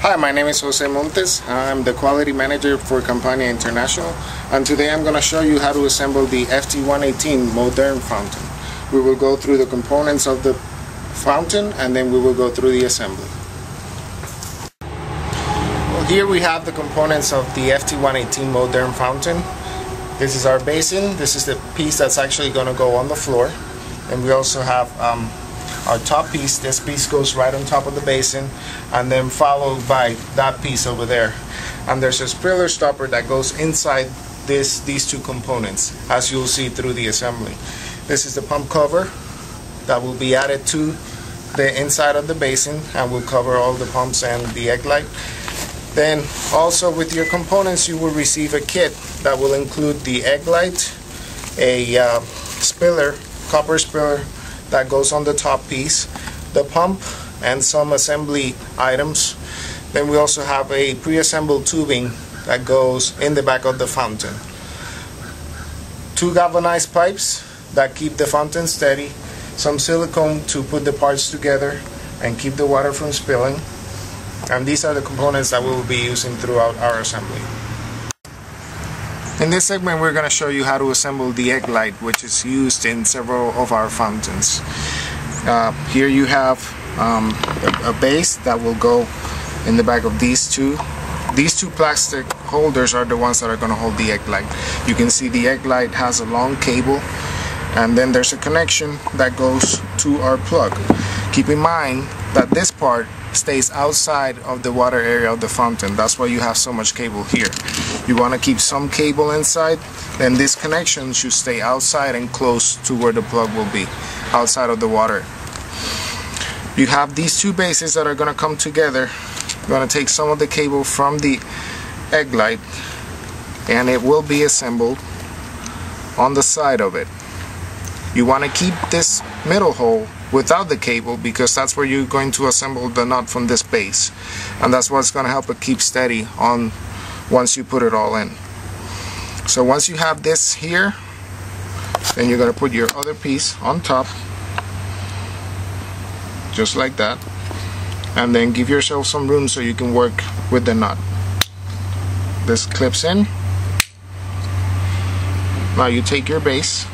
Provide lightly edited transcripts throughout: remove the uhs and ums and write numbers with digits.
Hi, my name is Jose Montes. I'm the quality manager for Campania International, and today I'm going to show you how to assemble the FT-118 Moderne Fountain. We will go through the components of the fountain and then we will go through the assembly. Well, here we have the components of the FT-118 Moderne Fountain. This is our basin. This is the piece that's actually going to go on the floor, and we also have our top piece. This piece goes right on top of the basin, and then followed by that piece over there. And there's a spiller stopper that goes inside these two components, as you'll see through the assembly. This is the pump cover that will be added to the inside of the basin and will cover all the pumps and the egg light. Then also with your components you will receive a kit that will include the egg light, a spiller, copper spiller that goes on the top piece, the pump, and some assembly items. Then we also have a pre-assembled tubing that goes in the back of the fountain. 2 galvanized pipes that keep the fountain steady, some silicone to put the parts together and keep the water from spilling, and these are the components that we will be using throughout our assembly. In this segment we're going to show you how to assemble the egg light, which is used in several of our fountains. Here you have a base that will go in the back of these two. These two plastic holders are the ones that are going to hold the egg light. You can see the egg light has a long cable, and then there's a connection that goes to our plug. Keep in mind that this part stays outside of the water area of the fountain. That's why you have so much cable here. You want to keep some cable inside, then this connection should stay outside and close to where the plug will be, outside of the water. You have these two bases that are going to come together. You're going to take some of the cable from the egg light and it will be assembled on the side of it. You want to keep this middle hole without the cable because that's where you're going to assemble the nut from this base, and that's what's going to help it keep steady on once you put it all in. So once you have this here, then you're going to put your other piece on top just like that, and then give yourself some room so you can work with the nut. This clips in. Now you take your base,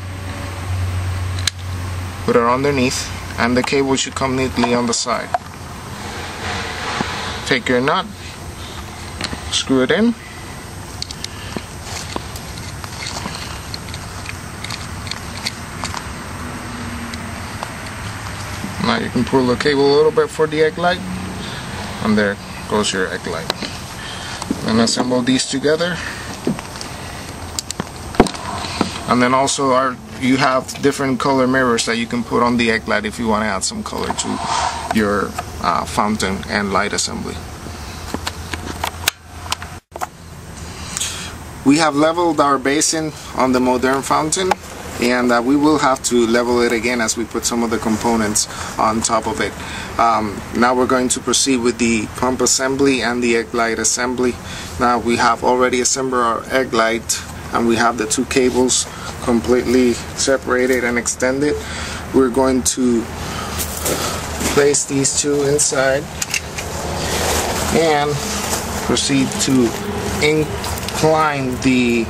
put it underneath, and the cable should come neatly on the side. Take your nut, screw it in, now you can pull the cable a little bit for the egg light, and there goes your egg light. And assemble these together. And then also you have different color mirrors that you can put on the egg light if you want to add some color to your fountain and light assembly. We have leveled our basin on the Moderne Fountain, and we will have to level it again as we put some of the components on top of it. Now we're going to proceed with the pump assembly and the egg light assembly. Now we have already assembled our egg light, and we have the two cables completely separated and extended. We're going to place these two inside and proceed to incline the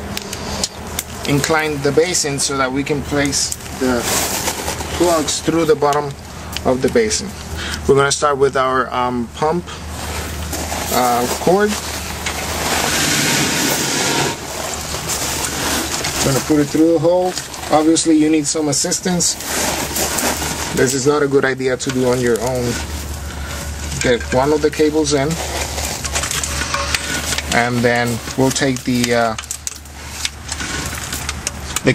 basin so that we can place the plugs through the bottom of the basin. We're going to start with our pump cord. Going to put it through the hole. Obviously you need some assistance. This is not a good idea to do on your own. Get one of the cables in, and then we'll take the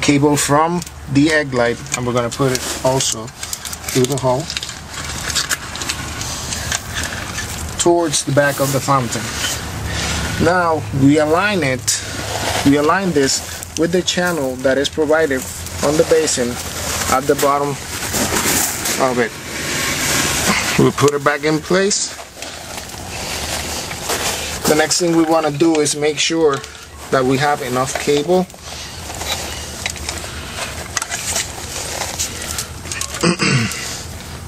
cable from the egg light and we're going to put it also through the hole towards the back of the fountain. Now we align this with the channel that is provided on the basin at the bottom of it. We'll put it back in place. The next thing we want to do is make sure that we have enough cable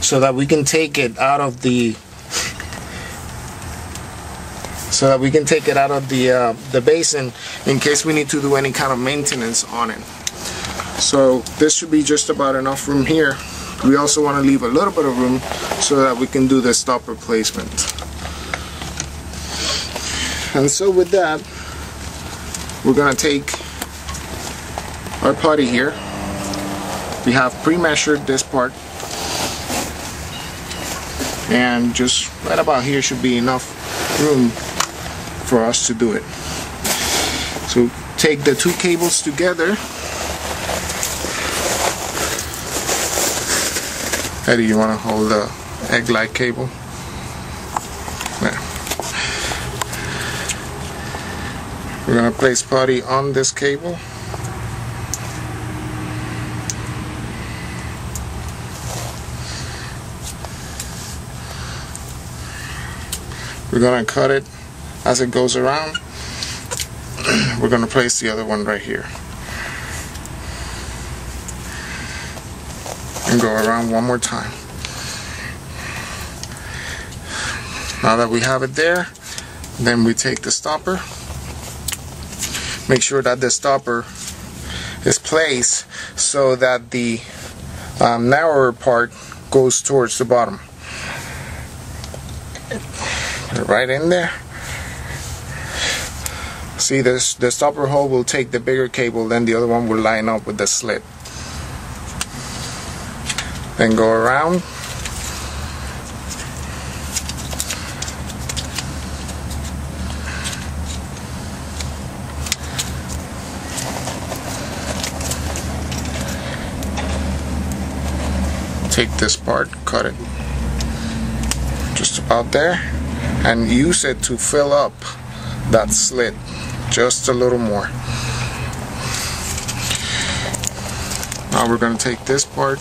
so that we can take it out of the so that we can take it out of the basin in case we need to do any kind of maintenance on it. So this should be just about enough room here. We also want to leave a little bit of room so that we can do the stopper placement. And so with that, we're going to take our putty here. We have pre-measured this part, and just right about here should be enough room for us to do it. So take the two cables together. Eddie, you want to hold the egg light cable? There. We're going to place putty on this cable. We're going to cut it as it goes around. We're going to place the other one right here. And go around one more time. Now that we have it there, then we take the stopper. Make sure that the stopper is placed so that the narrower part goes towards the bottom. Put it right in there. See, the stopper hole will take the bigger cable, then the other one will line up with the slit. Then go around. Take this part, cut it just about there, and use it to fill up that slit just a little more. Now we're going to take this part,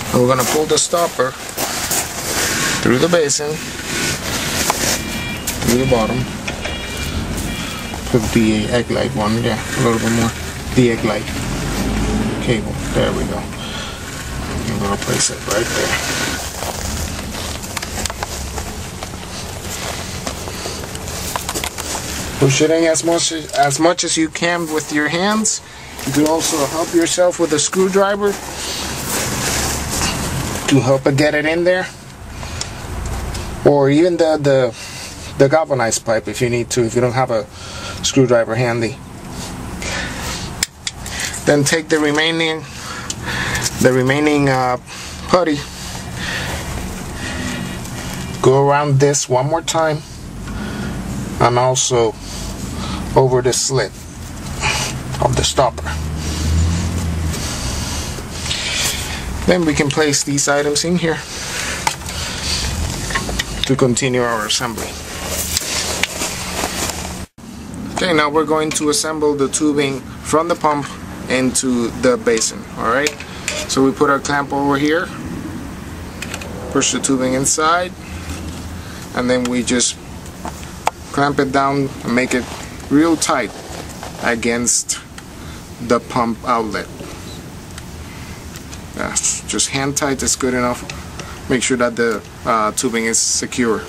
and we're going to pull the stopper through the basin, through the bottom. Put the egg light one, yeah, a little bit more. The egg light cable, there we go. I'm going to place it right there. Push it in as much as you can with your hands. You can also help yourself with a screwdriver to help it get it in there, or even the galvanized pipe if you need to, if you don't have a screwdriver handy. Then take the remaining putty, go around this one more time, and also over the slit of the stopper. Then we can place these items in here to continue our assembly. Okay, now we're going to assemble the tubing from the pump into the basin. Alright, so we put our clamp over here, push the tubing inside, and then we just clamp it down and make it real tight against the pump outlet. Just hand tight is good enough. Make sure that the tubing is secure.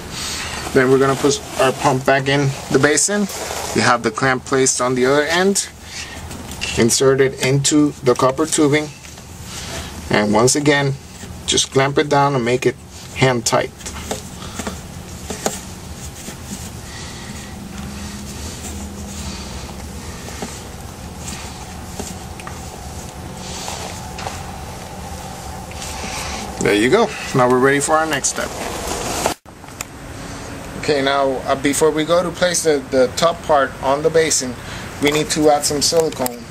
Then we're going to put our pump back in the basin. We have the clamp placed on the other end. Insert it into the copper tubing, and once again just clamp it down and make it hand tight. There you go. Now we're ready for our next step. Okay, now before we go to place the top part on the basin, we need to add some silicone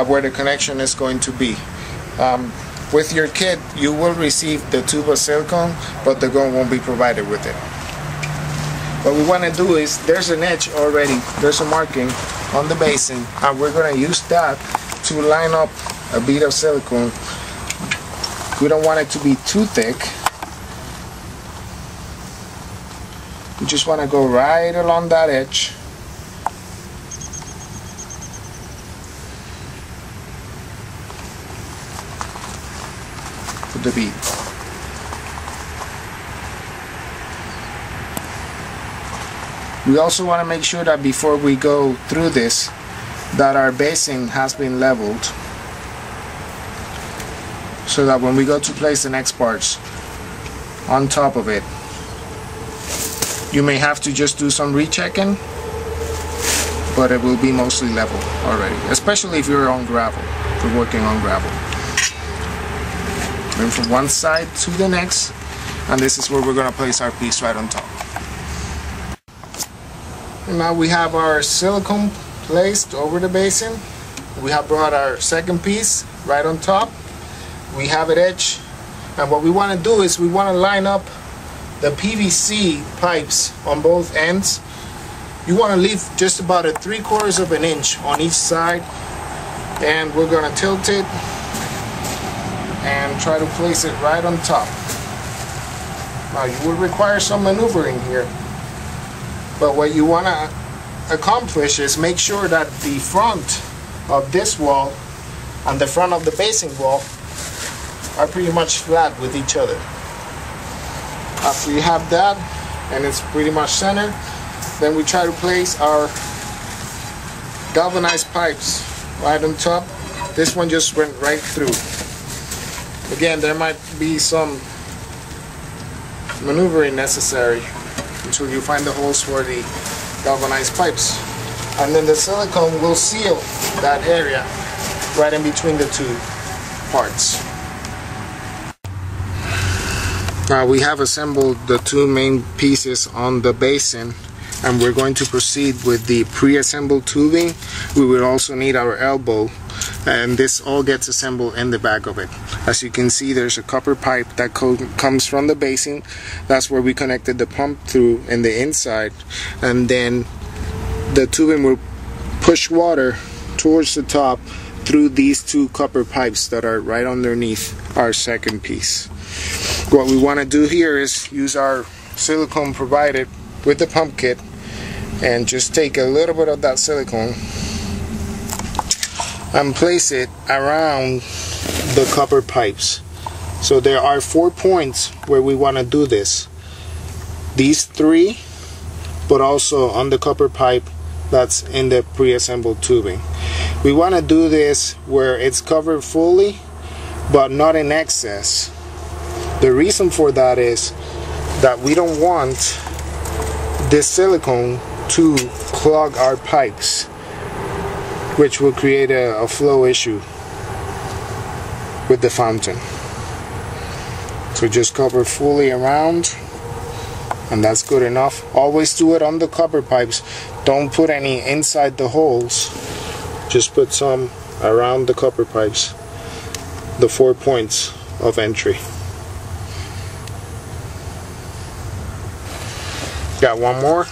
where the connection is going to be. With your kit, you will receive the tube of silicone, but the gun won't be provided with it. What we want to do is, there's an edge already, there's a marking on the basin, and we're going to use that to line up a bead of silicone. We don't want it to be too thick. We just want to go right along that edge. Put the bead. We also want to make sure that before we go through this, that our basin has been leveled, so that when we go to place the next parts on top of it, you may have to just do some rechecking, but it will be mostly level already, especially if you're on gravel, if you're working on gravel. Then from one side to the next, and this is where we're going to place our piece right on top. And now we have our silicone placed over the basin. We have brought our second piece right on top. We have it etched, and what we want to do is we want to line up the PVC pipes on both ends. You want to leave just about a 3/4 of an inch on each side, and we're going to tilt it and try to place it right on top. Now you will require some maneuvering here, but what you want to accomplish is make sure that the front of this wall and the front of the basin wall are pretty much flat with each other. After you have that and it's pretty much centered, then we try to place our galvanized pipes right on top. This one just went right through. Again, there might be some maneuvering necessary until you find the holes for the galvanized pipes, and then the silicone will seal that area right in between the two parts. Now we have assembled the two main pieces on the basin, and we're going to proceed with the pre-assembled tubing. We will also need our elbow, and this all gets assembled in the back of it. As you can see, there's a copper pipe that comes from the basin. That's where we connected the pump through in the inside, and then the tubing will push water towards the top through these two copper pipes that are right underneath our second piece. What we want to do here is use our silicone provided with the pump kit and just take a little bit of that silicone and place it around the copper pipes. So there are 4 points where we want to do this. These 3, but also on the copper pipe that's in the pre-assembled tubing. We want to do this where it's covered fully, but not in excess. The reason for that is that we don't want this silicone to clog our pipes, which will create a flow issue with the fountain. So just cover fully around, and that's good enough. Always do it on the copper pipes. Don't put any inside the holes. Just put some around the copper pipes, the 4 points of entry. Got one more.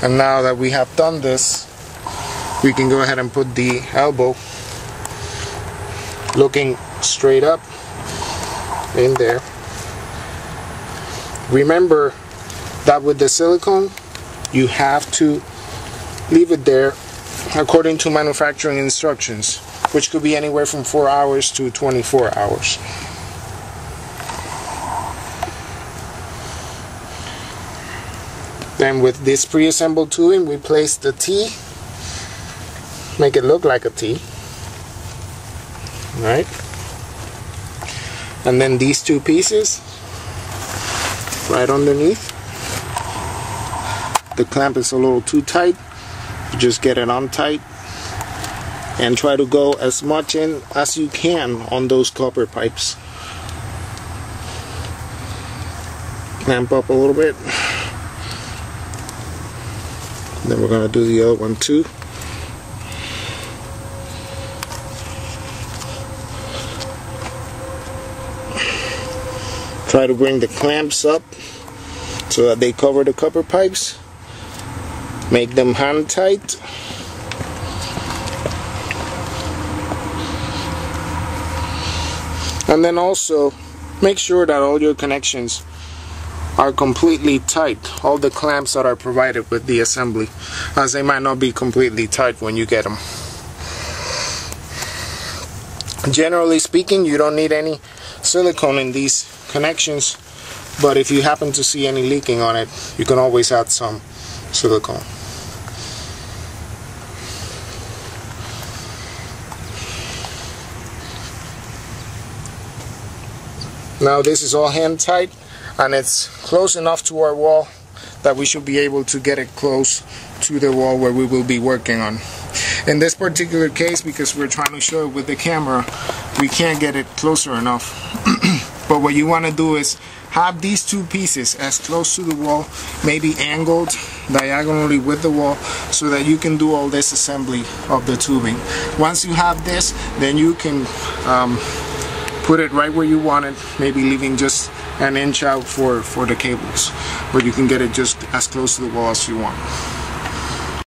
And now that we have done this, we can go ahead and put the elbow looking straight up in there. Remember that with the silicone, you have to leave it there according to manufacturing instructions, which could be anywhere from 4 hours to 24 hours. Then with this pre-assembled tubing, we place the T, make it look like a T, right? And then these 2 pieces right underneath. The clamp is a little too tight, just get it on tight and try to go as much in as you can on those copper pipes. Clamp up a little bit. Then we're going to do the other one too. Try to bring the clamps up so that they cover the copper pipes. Make them hand tight. And then also make sure that all your connections are completely tight, all the clamps that are provided with the assembly, as they might not be completely tight when you get them. Generally speaking, you don't need any silicone in these connections, but if you happen to see any leaking on it, you can always add some silicone. Now this is all hand tight, and it's close enough to our wall that we should be able to get it close to the wall where we will be working on. In this particular case, because we're trying to show it with the camera, we can't get it closer enough. But what you want to do is have these two pieces as close to the wall, maybe angled diagonally with the wall, so that you can do all this assembly of the tubing. Once you have this, then you can put it right where you want it, maybe leaving just an inch out for the cables, but you can get it just as close to the wall as you want.